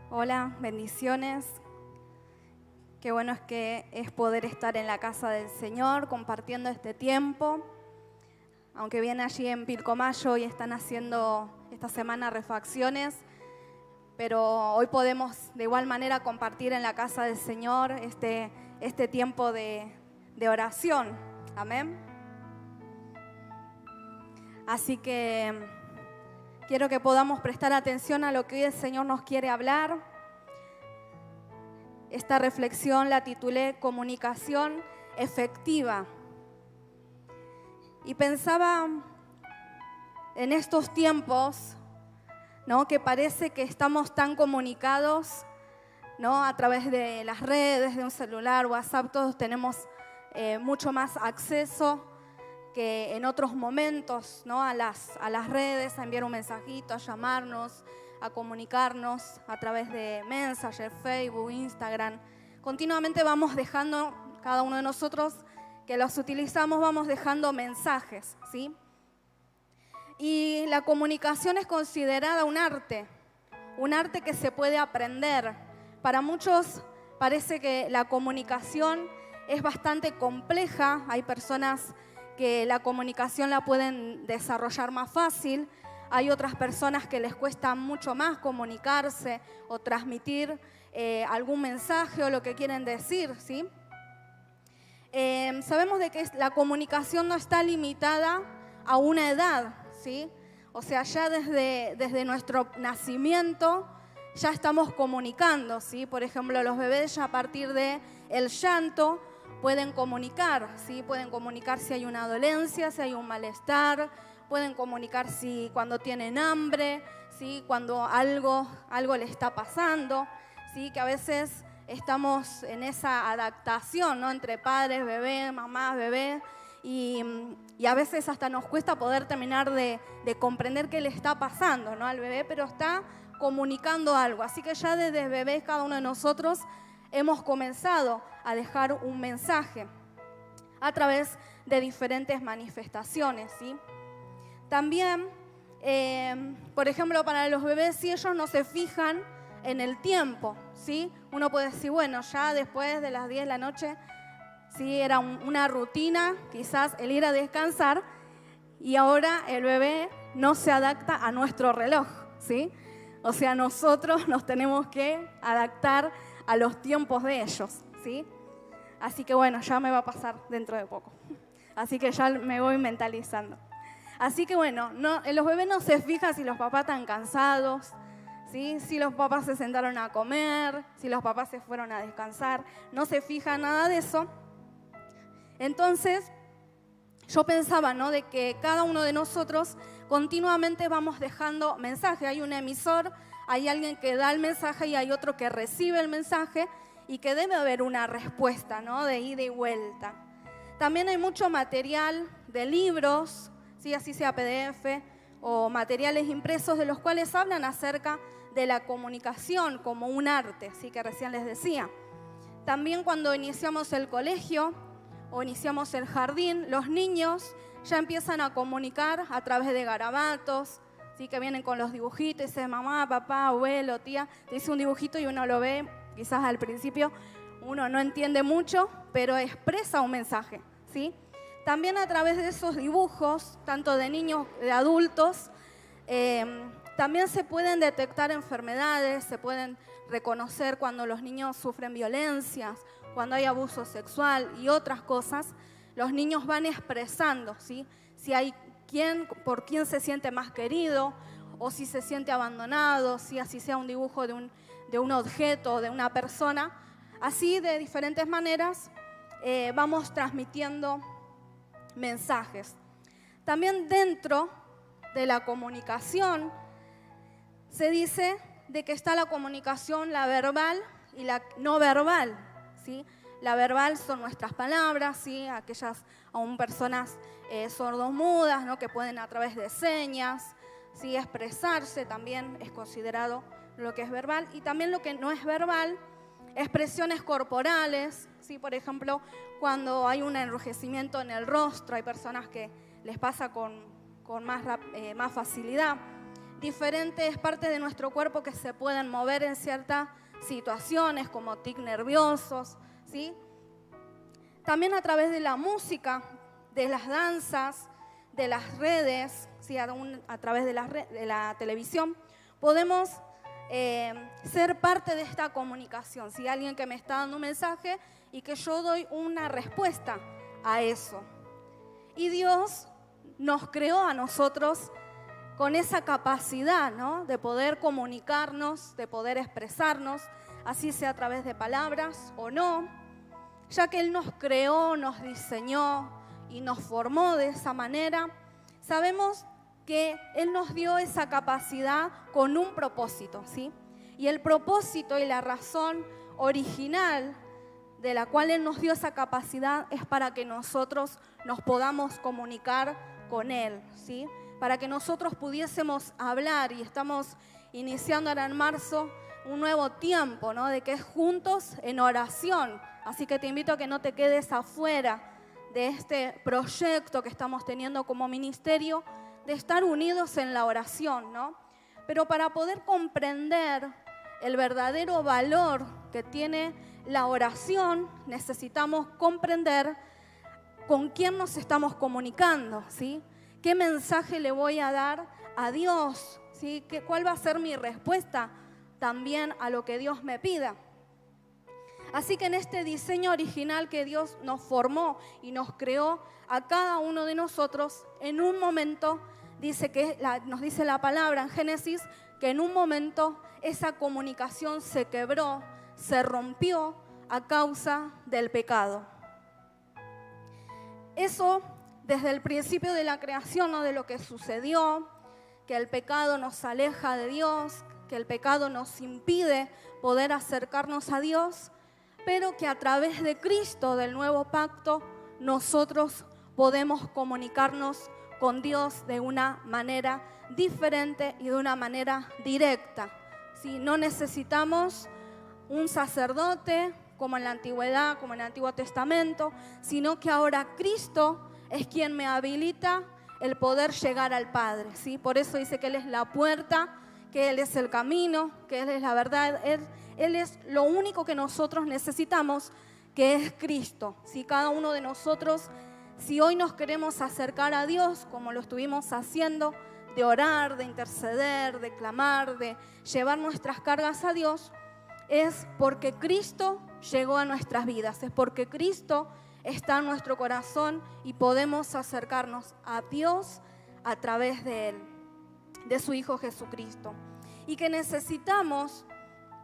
Hola, bendiciones. Qué bueno es poder estar en la casa del Señor compartiendo este tiempo. Aunque bien allí en Pilcomayo y están haciendo esta semana refacciones, pero hoy podemos de igual manera compartir en la casa del Señor este tiempo de oración. Amén. Así que quiero que podamos prestar atención a lo que hoy el Señor nos quiere hablar. Esta reflexión la titulé Comunicación Efectiva. Y pensaba en estos tiempos, ¿no?, que parece que estamos tan comunicados, ¿no?, a través de las redes, de un celular, WhatsApp, todos tenemos mucho más acceso que en otros momentos, ¿no?, a las redes, a enviar un mensajito, a llamarnos, a comunicarnos a través de Messenger, Facebook, Instagram. Continuamente vamos dejando, cada uno de nosotros que los utilizamos, vamos dejando mensajes, ¿sí? Y la comunicación es considerada un arte que se puede aprender. Para muchos parece que la comunicación es bastante compleja. Hay personas que la comunicación la pueden desarrollar más fácil. Hay otras personas que les cuesta mucho más comunicarse o transmitir algún mensaje o lo que quieren decir, ¿sí? Sabemos de que la comunicación no está limitada a una edad, ¿sí? O sea, ya desde nuestro nacimiento ya estamos comunicando, ¿sí? Por ejemplo, los bebés ya a partir del llanto pueden comunicar, ¿sí? Pueden comunicar si hay una dolencia, si hay un malestar, pueden comunicar si cuando tienen hambre, ¿sí?, cuando algo le está pasando, ¿sí?, que a veces estamos en esa adaptación, ¿no?, entre padres, bebé, mamás, bebé, y a veces hasta nos cuesta poder terminar de comprender qué le está pasando, ¿no?, al bebé, pero está comunicando algo. Así que ya desde bebés cada uno de nosotros hemos comenzado a dejar un mensaje a través de diferentes manifestaciones, ¿sí? También, por ejemplo, para los bebés, si ellos no se fijan en el tiempo, ¿sí? Uno puede decir, bueno, ya después de las 10 de la noche, sí, era una rutina, quizás el ir a descansar, y ahora el bebé no se adapta a nuestro reloj, ¿sí? O sea, nosotros nos tenemos que adaptar a los tiempos de ellos, ¿sí? Así que bueno, ya me va a pasar dentro de poco. Así que ya me voy mentalizando. Así que bueno, los bebés no se fijan si los papás están cansados, ¿sí?, si los papás se sentaron a comer, si los papás se fueron a descansar, no se fija nada de eso. Entonces, yo pensaba, ¿no?, de que cada uno de nosotros continuamente vamos dejando mensaje. Hay un emisor, hay alguien que da el mensaje y hay otro que recibe el mensaje y que debe haber una respuesta, ¿no?, de ida y vuelta. También hay mucho material de libros, ¿sí?, así sea PDF o materiales impresos, de los cuales hablan acerca de la comunicación como un arte, ¿sí?, que recién les decía. También cuando iniciamos el colegio o iniciamos el jardín, los niños ya empiezan a comunicar a través de garabatos, ¿sí?, que vienen con los dibujitos, y dice mamá, papá, abuelo, tía, te dice un dibujito y uno lo ve, quizás al principio uno no entiende mucho, pero expresa un mensaje, ¿sí? También a través de esos dibujos, tanto de niños, de adultos, también se pueden detectar enfermedades, se pueden reconocer cuando los niños sufren violencias, cuando hay abuso sexual y otras cosas. Los niños van expresando, ¿sí?, si hay por quién se siente más querido o si se siente abandonado, si así sea un dibujo de un objeto, de una persona. Así, de diferentes maneras, vamos transmitiendo mensajes. También dentro de la comunicación se dice de que está la comunicación, la verbal y la no verbal, ¿sí? La verbal son nuestras palabras, ¿sí?, aquellas aún personas sordomudas, ¿no?, que pueden a través de señas, ¿sí?, expresarse, también es considerado lo que es verbal. Y también lo que no es verbal, expresiones corporales, ¿sí? Por ejemplo, cuando hay un enrojecimiento en el rostro, hay personas que les pasa con más facilidad. diferentes partes de nuestro cuerpo que se pueden mover en ciertas situaciones, como tics nerviosos, ¿sí? También a través de la música, de las danzas, de las redes, ¿sí? A través de la televisión, podemos ser parte de esta comunicación. ¿Sí? Alguien que me está dando un mensaje y que yo doy una respuesta a eso. Y Dios nos creó a nosotros con esa capacidad, ¿no? De poder comunicarnos, de poder expresarnos, así sea a través de palabras o no, ya que Él nos creó, nos diseñó y nos formó de esa manera. Sabemos que Él nos dio esa capacidad con un propósito, ¿sí? Y el propósito y la razón original de la cual Él nos dio esa capacidad es para que nosotros nos podamos comunicar con Él, ¿sí? Para que nosotros pudiésemos hablar, y estamos iniciando ahora en marzo un nuevo tiempo, ¿no? De que es juntos en oración. Así que te invito a que no te quedes afuera de este proyecto que estamos teniendo como ministerio, de estar unidos en la oración, ¿no? Pero para poder comprender el verdadero valor que tiene la oración, necesitamos comprender con quién nos estamos comunicando, ¿sí? ¿Qué mensaje le voy a dar a Dios? ¿Sí? ¿Cuál va a ser mi respuesta también a lo que Dios me pida? Así que en este diseño original que Dios nos formó y nos creó a cada uno de nosotros, en un momento, nos dice la palabra en Génesis, que en un momento esa comunicación se quebró, se rompió a causa del pecado. Eso desde el principio de la creación, ¿no? De lo que sucedió, que el pecado nos aleja de Dios, que el pecado nos impide poder acercarnos a Dios, pero que a través de Cristo, del nuevo pacto, nosotros podemos comunicarnos con Dios de una manera diferente y de una manera directa. ¿Sí? No necesitamos un sacerdote como en la antigüedad, como en el Antiguo Testamento, sino que ahora Cristo es quien me habilita el poder llegar al Padre, ¿sí? Por eso dice que Él es la puerta, que Él es el camino, que Él es la verdad. Él es lo único que nosotros necesitamos, que es Cristo, ¿sí? Cada uno de nosotros, si hoy nos queremos acercar a Dios, como lo estuvimos haciendo, de orar, de interceder, de clamar, de llevar nuestras cargas a Dios, es porque Cristo llegó a nuestras vidas, es porque Cristo está en nuestro corazón y podemos acercarnos a Dios a través de Él, de su Hijo Jesucristo. Y que necesitamos,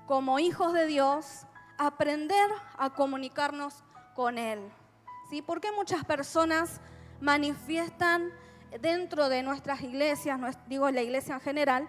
como hijos de Dios, aprender a comunicarnos con Él. ¿Sí? Porque muchas personas manifiestan dentro de nuestras iglesias, digo la iglesia en general,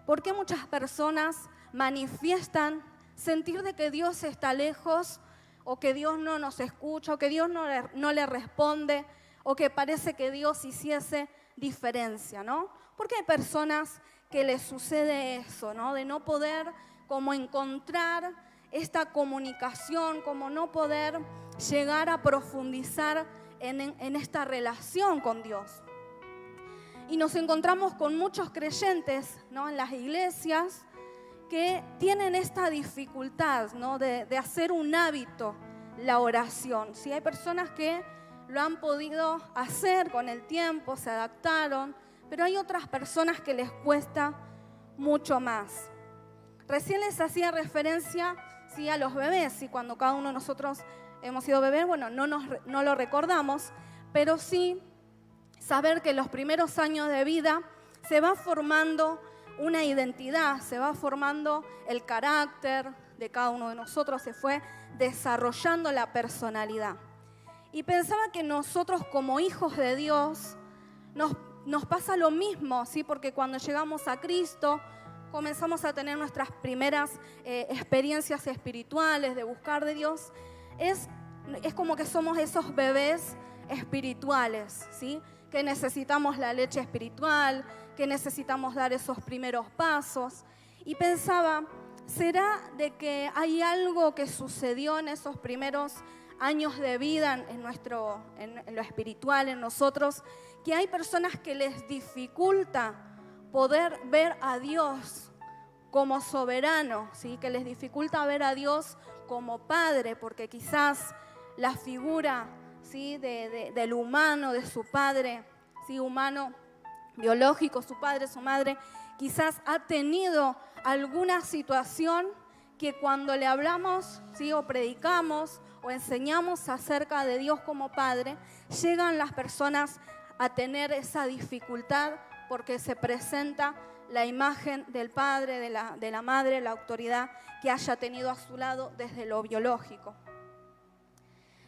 porque muchas personas manifiestan sentir de que Dios está lejos, o que Dios no nos escucha, o que Dios no le responde, o que parece que Dios hiciese diferencia, ¿no? Porque hay personas que les sucede eso, ¿no? De no poder como encontrar esta comunicación, como no poder llegar a profundizar en esta relación con Dios. Y nos encontramos con muchos creyentes, ¿no? En las iglesias, que tienen esta dificultad, ¿no? de hacer un hábito la oración. ¿Sí? Hay personas que lo han podido hacer con el tiempo, se adaptaron, pero hay otras personas que les cuesta mucho más. Recién les hacía referencia, ¿sí? A los bebés, y cuando cada uno de nosotros hemos sido bebés, bueno, no lo recordamos, pero sí saber que en los primeros años de vida se va formando una identidad, se va formando el carácter de cada uno de nosotros, se fue desarrollando la personalidad. Y pensaba que nosotros como hijos de Dios nos pasa lo mismo, ¿sí? Porque cuando llegamos a Cristo comenzamos a tener nuestras primeras experiencias espirituales de buscar de Dios. Es como que somos esos bebés espirituales, ¿sí? Que necesitamos la leche espiritual, que necesitamos dar esos primeros pasos. Y pensaba, ¿será de que hay algo que sucedió en esos primeros años de vida en lo espiritual, en nosotros, que hay personas que les dificulta poder ver a Dios como soberano, ¿sí? Que les dificulta ver a Dios como Padre, porque quizás la figura, ¿sí? del humano, de su padre, ¿sí? Humano, biológico, su padre, su madre, quizás ha tenido alguna situación que cuando le hablamos, ¿sí? O predicamos o enseñamos acerca de Dios como Padre, llegan las personas a tener esa dificultad porque se presenta la imagen del padre, de la madre, la autoridad que haya tenido a su lado desde lo biológico.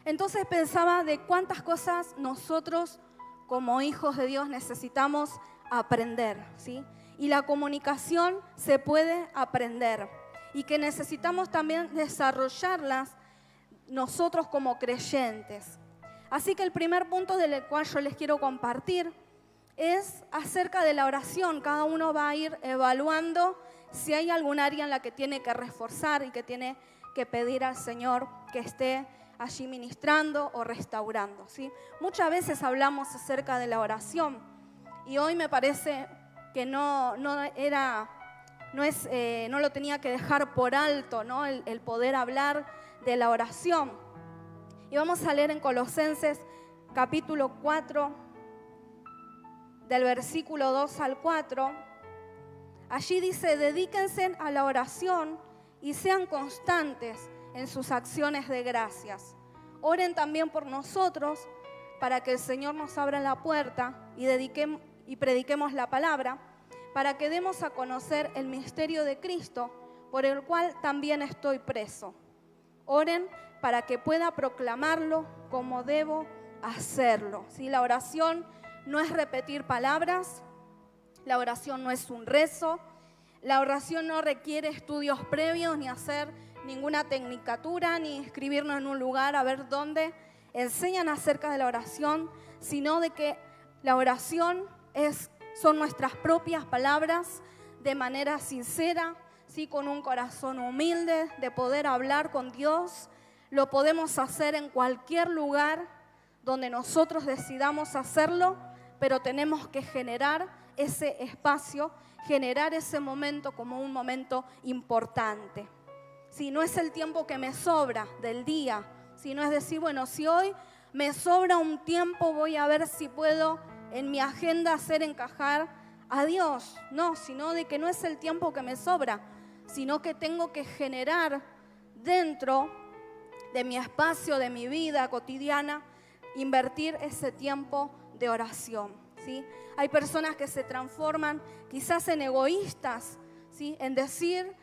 Entonces pensaba de cuántas cosas nosotros como hijos de Dios necesitamos aprender, ¿sí? Y la comunicación se puede aprender y que necesitamos también desarrollarlas nosotros como creyentes. Así que el primer punto del cual yo les quiero compartir es acerca de la oración. Cada uno va a ir evaluando si hay algún área en la que tiene que reforzar y que tiene que pedir al Señor que esté allí ministrando o restaurando, ¿sí? Muchas veces hablamos acerca de la oración y hoy me parece que no lo tenía que dejar por alto, ¿no? El poder hablar de la oración. Y vamos a leer en Colosenses capítulo 4, del versículo 2 al 4. Allí dice: dedíquense a la oración y sean constantes en sus acciones de gracias. Oren también por nosotros para que el Señor nos abra la puerta y prediquemos la palabra, para que demos a conocer el misterio de Cristo, por el cual también estoy preso. Oren para que pueda proclamarlo como debo hacerlo. ¿Sí? La oración no es repetir palabras, la oración no es un rezo, la oración no requiere estudios previos, ni hacer ninguna tecnicatura, ni inscribirnos en un lugar a ver dónde enseñan acerca de la oración, sino de que la oración son nuestras propias palabras de manera sincera, ¿sí? Con un corazón humilde, de poder hablar con Dios. Lo podemos hacer en cualquier lugar donde nosotros decidamos hacerlo, pero tenemos que generar ese espacio, generar ese momento como un momento importante. Si no es el tiempo que me sobra del día, si no es decir, bueno, si hoy me sobra un tiempo, voy a ver si puedo en mi agenda hacer encajar a Dios. No, sino de que no es el tiempo que me sobra, sino que tengo que generar dentro de mi espacio, de mi vida cotidiana, invertir ese tiempo de oración, ¿sí? Hay personas que se transforman quizás en egoístas, ¿sí? En decir,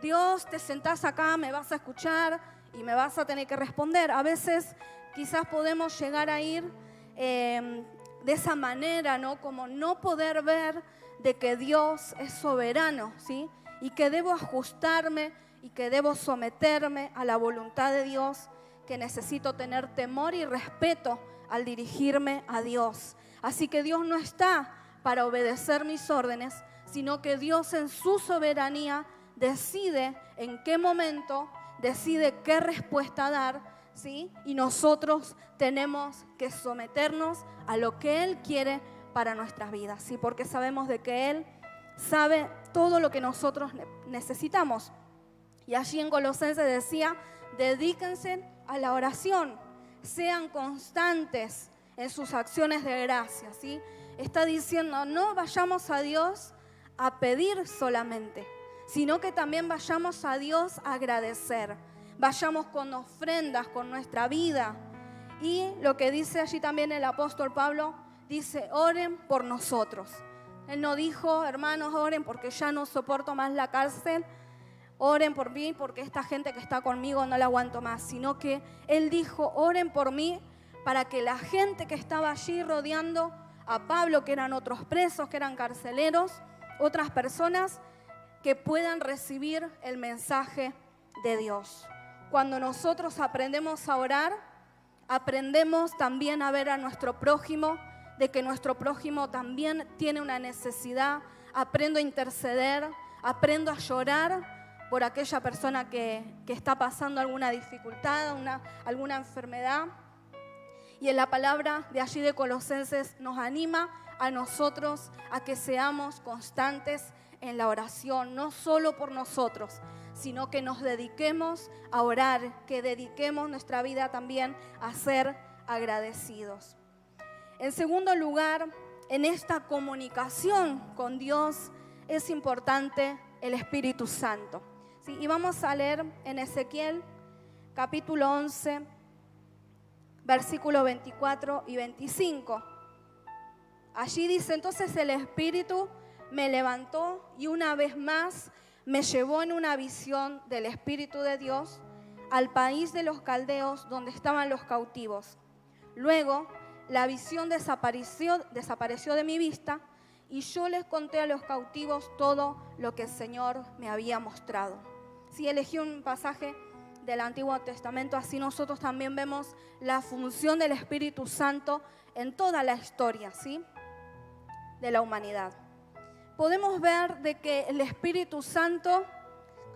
Dios, te sentás acá, me vas a escuchar y me vas a tener que responder. A veces quizás podemos llegar a ir de esa manera, ¿no? Como no poder ver de que Dios es soberano, ¿sí? Y que debo ajustarme y que debo someterme a la voluntad de Dios, que necesito tener temor y respeto al dirigirme a Dios. Así que Dios no está para obedecer mis órdenes, sino que Dios en su soberanía decide en qué momento, decide qué respuesta dar, ¿sí? Y nosotros tenemos que someternos a lo que Él quiere para nuestras vidas, ¿sí? Porque sabemos de que Él sabe todo lo que nosotros necesitamos. Y allí en Colosenses decía, dedíquense a la oración, sean constantes en sus acciones de gracia, ¿sí? Está diciendo, no vayamos a Dios a pedir solamente, sino que también vayamos a Dios a agradecer. Vayamos con ofrendas, con nuestra vida. Y lo que dice allí también el apóstol Pablo, dice, oren por nosotros. Él no dijo, hermanos, oren porque ya no soporto más la cárcel, oren por mí porque esta gente que está conmigo no la aguanto más, sino que Él dijo, oren por mí para que la gente que estaba allí rodeando a Pablo, que eran otros presos, que eran carceleros, otras personas que puedan recibir el mensaje de Dios. Cuando nosotros aprendemos a orar, aprendemos también a ver a nuestro prójimo, de que nuestro prójimo también tiene una necesidad. Aprendo a interceder, aprendo a llorar por aquella persona que está pasando alguna dificultad, alguna enfermedad. Y en la palabra de allí de Colosenses nos anima a nosotros a que seamos constantes en la oración, no solo por nosotros, sino que nos dediquemos a orar, que dediquemos nuestra vida también a ser agradecidos. En segundo lugar, en esta comunicación con Dios es importante el Espíritu Santo. ¿Sí? Y vamos a leer en Ezequiel capítulo 11, versículos 24 y 25. Allí dice: entonces el Espíritu me levantó y una vez más me llevó en una visión del Espíritu de Dios al país de los caldeos donde estaban los cautivos. Luego la visión desapareció de mi vista y yo les conté a los cautivos todo lo que el Señor me había mostrado. Sí, elegí un pasaje del Antiguo Testamento, así nosotros también vemos la función del Espíritu Santo en toda la historia, ¿sí?, de la humanidad. Podemos ver de que el Espíritu Santo,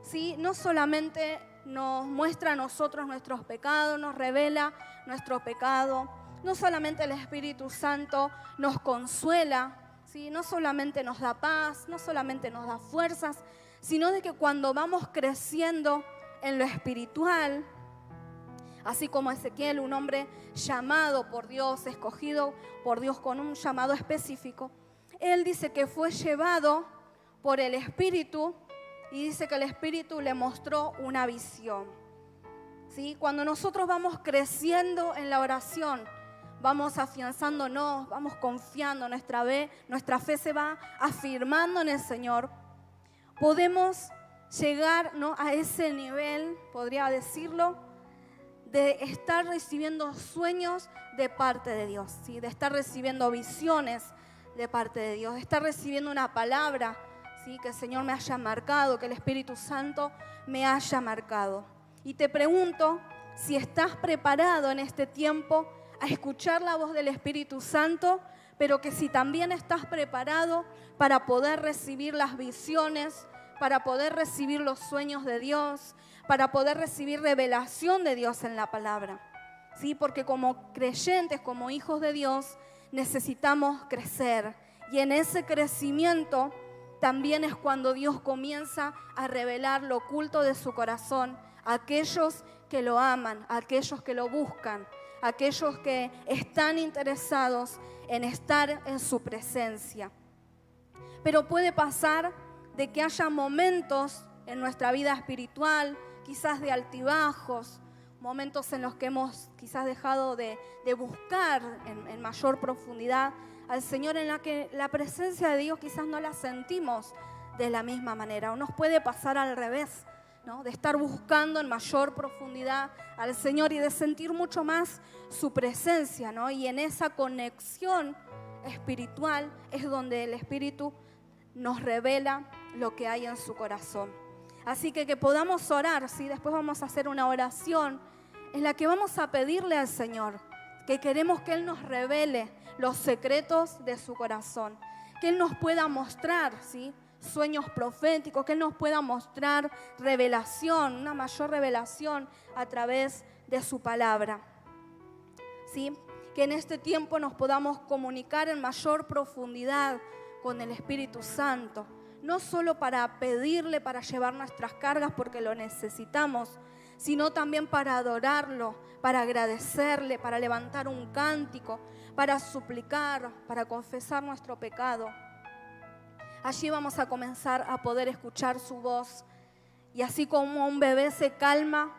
¿sí?, no solamente nos muestra a nosotros nuestros pecados, nos revela nuestro pecado, no solamente el Espíritu Santo nos consuela, ¿sí?, no solamente nos da paz, no solamente nos da fuerzas, sino de que cuando vamos creciendo en lo espiritual, así como Ezequiel, un hombre llamado por Dios, escogido por Dios con un llamado específico, él dice que fue llevado por el Espíritu y dice que el Espíritu le mostró una visión. ¿Sí? Cuando nosotros vamos creciendo en la oración, vamos afianzándonos, vamos confiando, nuestra fe se va afirmando en el Señor, podemos llegar, ¿no?, a ese nivel, podría decirlo, de estar recibiendo sueños de parte de Dios, ¿sí?, de estar recibiendo visiones de parte de Dios, de estar recibiendo una palabra, ¿sí?, que el Señor me haya marcado, que el Espíritu Santo me haya marcado. Y te pregunto si estás preparado en este tiempo a escuchar la voz del Espíritu Santo, pero que si también estás preparado para poder recibir las visiones, para poder recibir los sueños de Dios, para poder recibir revelación de Dios en la palabra. ¿Sí? Porque como creyentes, como hijos de Dios, necesitamos crecer. Y en ese crecimiento también es cuando Dios comienza a revelar lo oculto de su corazón a aquellos que lo aman, a aquellos que lo buscan, a aquellos que están interesados en estar en su presencia. Pero puede pasar de que haya momentos en nuestra vida espiritual, quizás de altibajos, momentos en los que hemos quizás dejado de buscar en mayor profundidad al Señor, en la que la presencia de Dios quizás no la sentimos de la misma manera. O nos puede pasar al revés, ¿no?, de estar buscando en mayor profundidad al Señor y de sentir mucho más su presencia, ¿no? Y en esa conexión espiritual es donde el Espíritu nos revela lo que hay en su corazón. Así que podamos orar, ¿sí? Después vamos a hacer una oración en la que vamos a pedirle al Señor que queremos que Él nos revele los secretos de su corazón, que Él nos pueda mostrar, ¿sí?, sueños proféticos, que Él nos pueda mostrar revelación, una mayor revelación a través de su palabra, ¿sí? Que en este tiempo nos podamos comunicar en mayor profundidad con el Espíritu Santo, no solo para pedirle, para llevar nuestras cargas porque lo necesitamos, sino también para adorarlo, para agradecerle, para levantar un cántico, para suplicar, para confesar nuestro pecado. Allí vamos a comenzar a poder escuchar su voz. Y así como un bebé se calma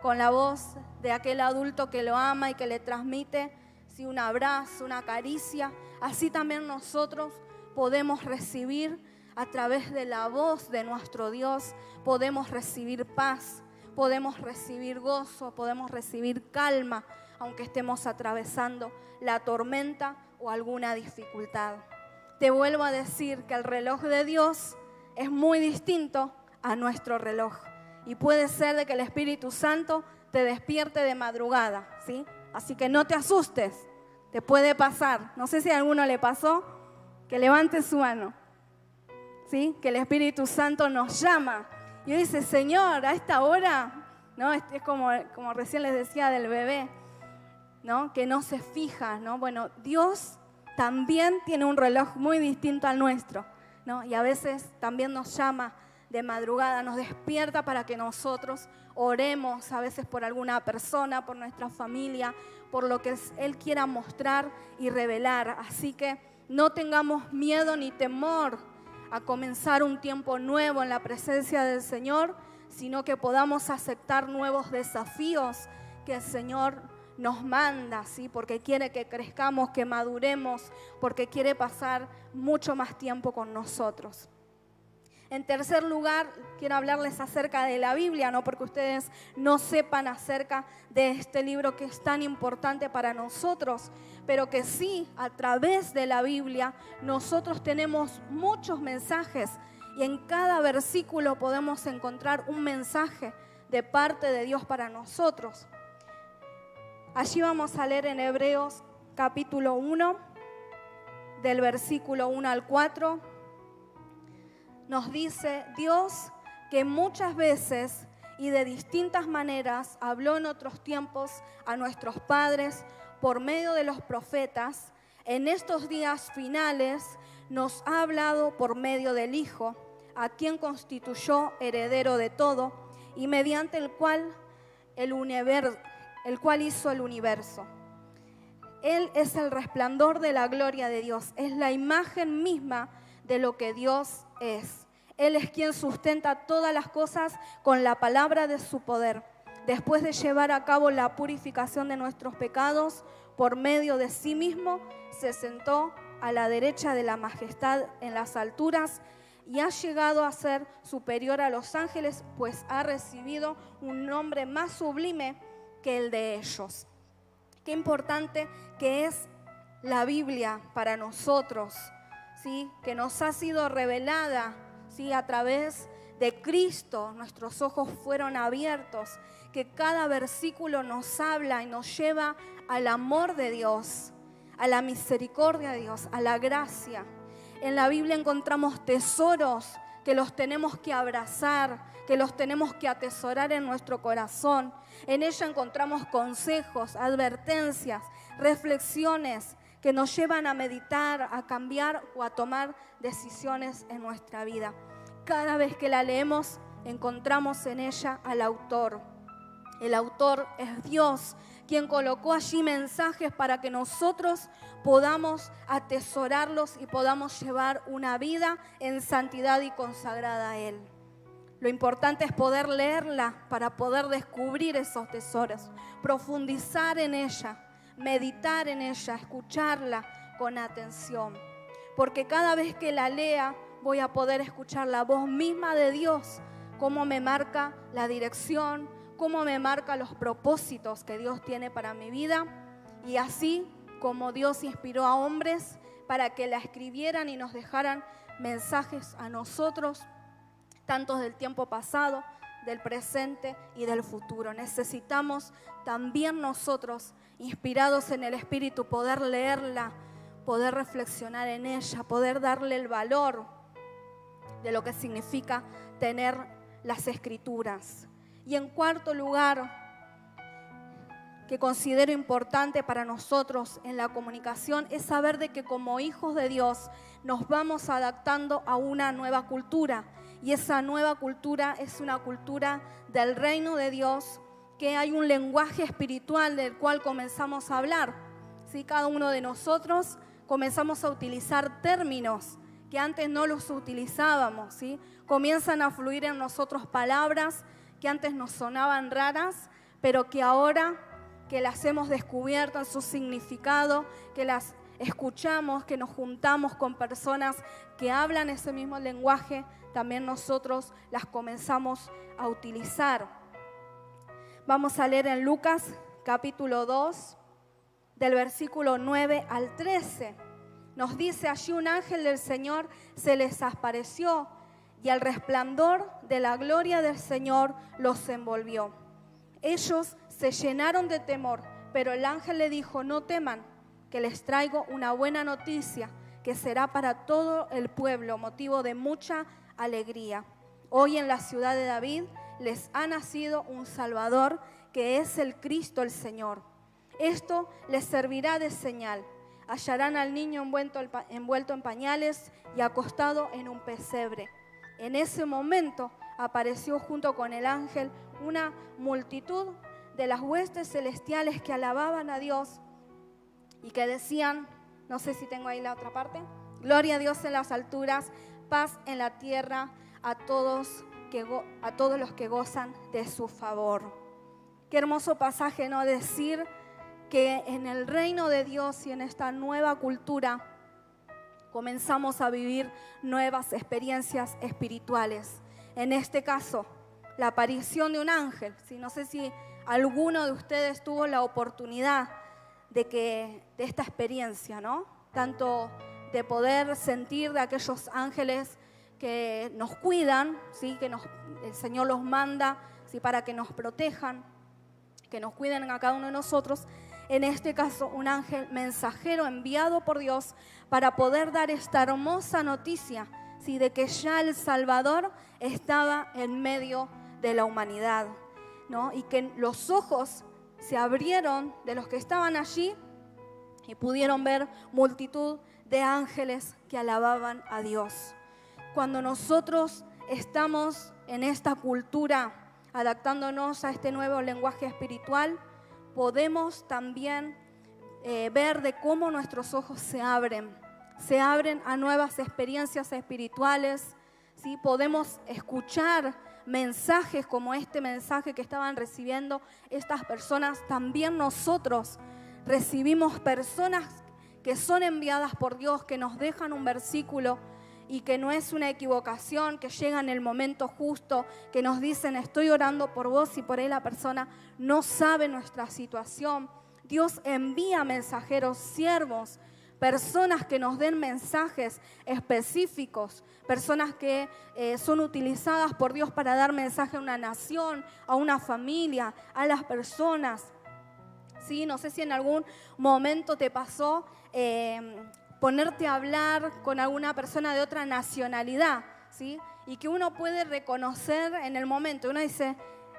con la voz de aquel adulto que lo ama y que le transmite, ¿sí?, un abrazo, una caricia, así también nosotros podemos recibir a través de la voz de nuestro Dios, podemos recibir paz, podemos recibir gozo, podemos recibir calma, aunque estemos atravesando la tormenta o alguna dificultad. Te vuelvo a decir que el reloj de Dios es muy distinto a nuestro reloj. Y puede ser de que el Espíritu Santo te despierte de madrugada, ¿sí? Así que no te asustes, te puede pasar. No sé si a alguno le pasó, que levante su mano, ¿sí? Que el Espíritu Santo nos llama y dice: Señor, a esta hora, ¿no? Es como recién les decía del bebé, ¿no? Que no se fija, ¿no? Bueno, Dios también tiene un reloj muy distinto al nuestro, ¿no? Y a veces también nos llama de madrugada, nos despierta para que nosotros oremos, a veces por alguna persona, por nuestra familia, por lo que Él quiera mostrar y revelar. Así que no tengamos miedo ni temor a comenzar un tiempo nuevo en la presencia del Señor, sino que podamos aceptar nuevos desafíos que el Señor nos manda, ¿sí? Porque quiere que crezcamos, que maduremos, porque quiere pasar mucho más tiempo con nosotros. En tercer lugar, quiero hablarles acerca de la Biblia, no porque ustedes no sepan acerca de este libro que es tan importante para nosotros, pero que sí, a través de la Biblia, nosotros tenemos muchos mensajes y en cada versículo podemos encontrar un mensaje de parte de Dios para nosotros. Allí vamos a leer en Hebreos capítulo 1, del versículo 1 al 4. Nos dice: Dios, que muchas veces y de distintas maneras habló en otros tiempos a nuestros padres por medio de los profetas, en estos días finales nos ha hablado por medio del Hijo, a quien constituyó heredero de todo y mediante el cual hizo el universo. Él es el resplandor de la gloria de Dios, es la imagen misma de lo que Dios es. Él es quien sustenta todas las cosas con la palabra de su poder. Después de llevar a cabo la purificación de nuestros pecados, por medio de sí mismo, se sentó a la derecha de la majestad en las alturas y ha llegado a ser superior a los ángeles, pues ha recibido un nombre más sublime que el de ellos. Qué importante que es la Biblia para nosotros, ¿sí? Que nos ha sido revelada, ¿sí? A través de Cristo. Nuestros ojos fueron abiertos, que cada versículo nos habla y nos lleva al amor de Dios, a la misericordia de Dios, a la gracia. En la Biblia encontramos tesoros que los tenemos que abrazar, que los tenemos que atesorar en nuestro corazón. En ella encontramos consejos, advertencias, reflexiones que nos llevan a meditar, a cambiar o a tomar decisiones en nuestra vida. Cada vez que la leemos, encontramos en ella al autor. El autor es Dios, quien colocó allí mensajes para que nosotros podamos atesorarlos y podamos llevar una vida en santidad y consagrada a Él. Lo importante es poder leerla para poder descubrir esos tesoros, profundizar en ella, meditar en ella, escucharla con atención. Porque cada vez que la lea voy a poder escuchar la voz misma de Dios, cómo me marca la dirección, cómo me marca los propósitos que Dios tiene para mi vida. Y así como Dios inspiró a hombres para que la escribieran y nos dejaran mensajes a nosotros, tanto del tiempo pasado, del presente y del futuro. Necesitamos también nosotros, inspirados en el Espíritu, poder leerla, poder reflexionar en ella, poder darle el valor de lo que significa tener las Escrituras. Y en cuarto lugar, que considero importante para nosotros en la comunicación, es saber de que como hijos de Dios nos vamos adaptando a una nueva cultura. Y esa nueva cultura es una cultura del reino de Dios, que hay un lenguaje espiritual del cual comenzamos a hablar. ¿Sí? Cada uno de nosotros comenzamos a utilizar términos que antes no los utilizábamos, ¿sí? Comienzan a fluir en nosotros palabras que antes nos sonaban raras, pero que ahora que las hemos descubierto en su significado, que las escuchamos, que nos juntamos con personas que hablan ese mismo lenguaje, también nosotros las comenzamos a utilizar. Vamos a leer en Lucas capítulo 2, del versículo 9 al 13. Nos dice: allí un ángel del Señor se les apareció y el resplandor de la gloria del Señor los envolvió. Ellos se llenaron de temor, pero el ángel le dijo: no teman, que les traigo una buena noticia que será para todo el pueblo motivo de mucha alegría. Hoy en la ciudad de David les ha nacido un Salvador, que es el Cristo el Señor. Esto les servirá de señal. Hallarán al niño envuelto en pañales y acostado en un pesebre. En ese momento apareció junto con el ángel una multitud de las huestes celestiales que alababan a Dios y que decían, no sé si tengo ahí la otra parte, gloria a Dios en las alturas, paz en la tierra a todos los que gozan de su favor. Qué hermoso pasaje, ¿no? Decir que en el reino de Dios y en esta nueva cultura comenzamos a vivir nuevas experiencias espirituales. En este caso, la aparición de un ángel. ¿Sí? No sé si alguno de ustedes tuvo la oportunidad de esta experiencia, ¿no? Tanto de poder sentir de aquellos ángeles que nos cuidan, ¿sí? Que el Señor los manda, ¿sí? Para que nos protejan, que nos cuiden a cada uno de nosotros. En este caso, un ángel mensajero enviado por Dios para poder dar esta hermosa noticia, ¿sí? De que ya el Salvador estaba en medio de la humanidad, ¿no? Y que los ojos se abrieron de los que estaban allí y pudieron ver multitud de ángeles que alababan a Dios. Cuando nosotros estamos en esta cultura, adaptándonos a este nuevo lenguaje espiritual, podemos también ver de cómo nuestros ojos se abren a nuevas experiencias espirituales, ¿sí? Podemos escuchar mensajes como este mensaje que estaban recibiendo estas personas. También nosotros recibimos personas que son enviadas por Dios, que nos dejan un versículo y que no es una equivocación, que llega en el momento justo, que nos dicen estoy orando por vos y por ahí la persona no sabe nuestra situación. Dios envía mensajeros, siervos, personas que nos den mensajes específicos, personas que son utilizadas por Dios para dar mensaje a una nación, a una familia, a las personas. ¿Sí? No sé si en algún momento te pasó ponerte a hablar con alguna persona de otra nacionalidad, ¿sí? Y que uno puede reconocer en el momento. Uno dice,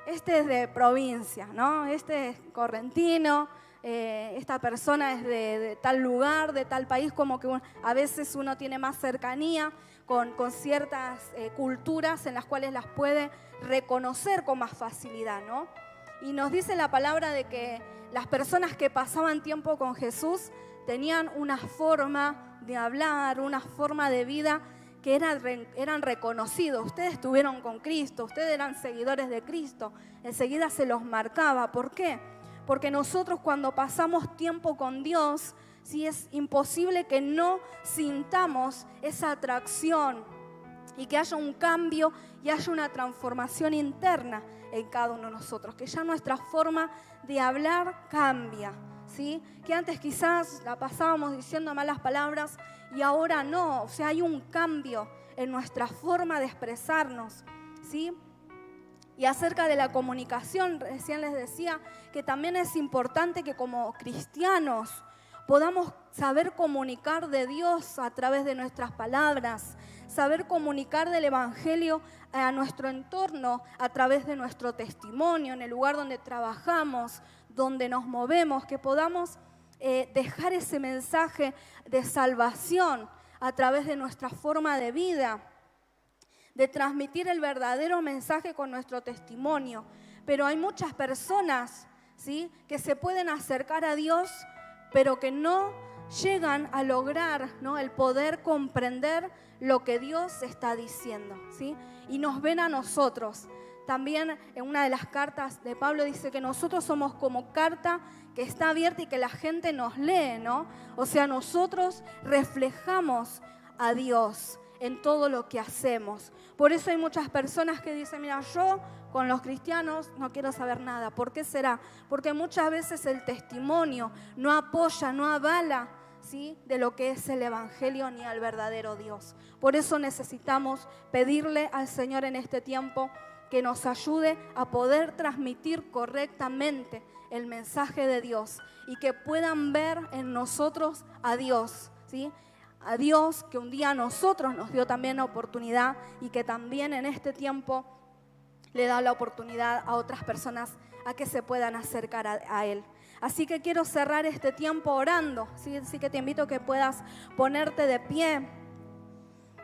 este es de provincia, ¿no? Este es correntino, esta persona es de tal lugar, de tal país, como que a veces uno tiene más cercanía con ciertas culturas en las cuales las puede reconocer con más facilidad, ¿no? Y nos dice la palabra de que las personas que pasaban tiempo con Jesús tenían una forma de hablar, una forma de vida que eran reconocidos. Ustedes estuvieron con Cristo, ustedes eran seguidores de Cristo. Enseguida se los marcaba. ¿Por qué? Porque nosotros cuando pasamos tiempo con Dios, sí, es imposible que no sintamos esa atracción y que haya un cambio y haya una transformación interna en cada uno de nosotros, que ya nuestra forma de hablar cambia, ¿sí? Que antes quizás la pasábamos diciendo malas palabras y ahora no, o sea, hay un cambio en nuestra forma de expresarnos, ¿sí? Y acerca de la comunicación, recién les decía que también es importante que como cristianos podamos saber comunicar de Dios a través de nuestras palabras, saber comunicar del Evangelio a nuestro entorno a través de nuestro testimonio, en el lugar donde trabajamos, donde nos movemos, que podamos dejar ese mensaje de salvación a través de nuestra forma de vida, de transmitir el verdadero mensaje con nuestro testimonio. Pero hay muchas personas, ¿sí?, que se pueden acercar a Dios, pero que no llegan a lograr, ¿no?, el poder comprender lo que Dios está diciendo, ¿sí? Y nos ven a nosotros. También en una de las cartas de Pablo dice que nosotros somos como carta que está abierta y que la gente nos lee, ¿no? O sea, nosotros reflejamos a Dios en todo lo que hacemos. Por eso hay muchas personas que dicen, mira, yo con los cristianos no quiero saber nada. ¿Por qué será? Porque muchas veces el testimonio no apoya, no avala, ¿sí?, de lo que es el Evangelio ni al verdadero Dios. Por eso necesitamos pedirle al Señor en este tiempo que nos ayude a poder transmitir correctamente el mensaje de Dios y que puedan ver en nosotros a Dios, ¿sí?, a Dios que un día a nosotros nos dio también la oportunidad y que también en este tiempo le da la oportunidad a otras personas a que se puedan acercar a Él. Así que quiero cerrar este tiempo orando, ¿sí? Así que te invito a que puedas ponerte de pie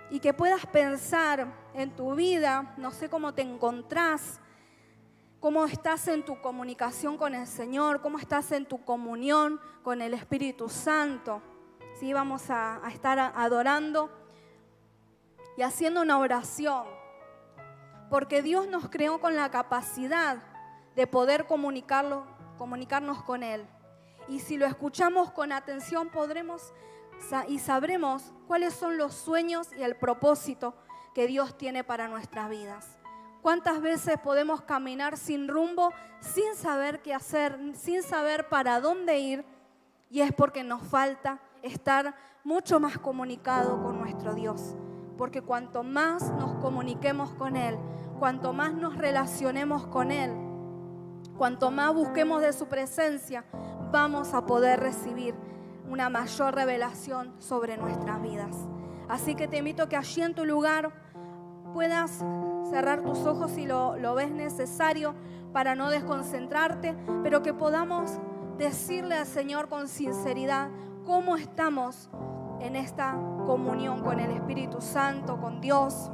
y que puedas pensar en tu vida. No sé cómo te encontrás, cómo estás en tu comunicación con el Señor, cómo estás en tu comunión con el Espíritu Santo. ¿Sí? Vamos a estar adorando y haciendo una oración, porque Dios nos creó con la capacidad de poder comunicarnos con Él. Y si lo escuchamos con atención, podremos y sabremos cuáles son los sueños y el propósito que Dios tiene para nuestras vidas. ¿Cuántas veces podemos caminar sin rumbo, sin saber qué hacer, sin saber para dónde ir? Y es porque nos falta estar mucho más comunicado con nuestro Dios. Porque cuanto más nos comuniquemos con Él, cuanto más nos relacionemos con Él, cuanto más busquemos de su presencia, vamos a poder recibir una mayor revelación sobre nuestras vidas. Así que te invito a que allí en tu lugar puedas cerrar tus ojos si lo ves necesario para no desconcentrarte, pero que podamos decirle al Señor con sinceridad cómo estamos en esta comunión con el Espíritu Santo, con Dios.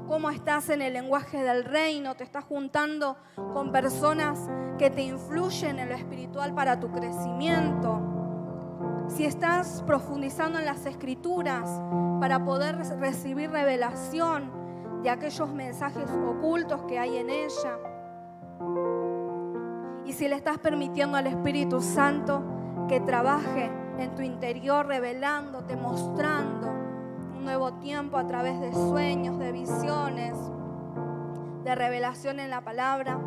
Cómo estás en el lenguaje del reino, te estás juntando con personas que te influyen en lo espiritual para tu crecimiento. Si estás profundizando en las Escrituras para poder recibir revelación de aquellos mensajes ocultos que hay en ella. Y si le estás permitiendo al Espíritu Santo que trabaje en tu interior, revelándote, mostrando un nuevo tiempo a través de sueños, de visiones, de revelación en la palabra,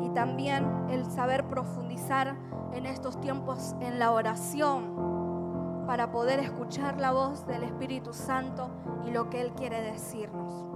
y también el saber profundizar en estos tiempos en la oración para poder escuchar la voz del Espíritu Santo y lo que Él quiere decirnos.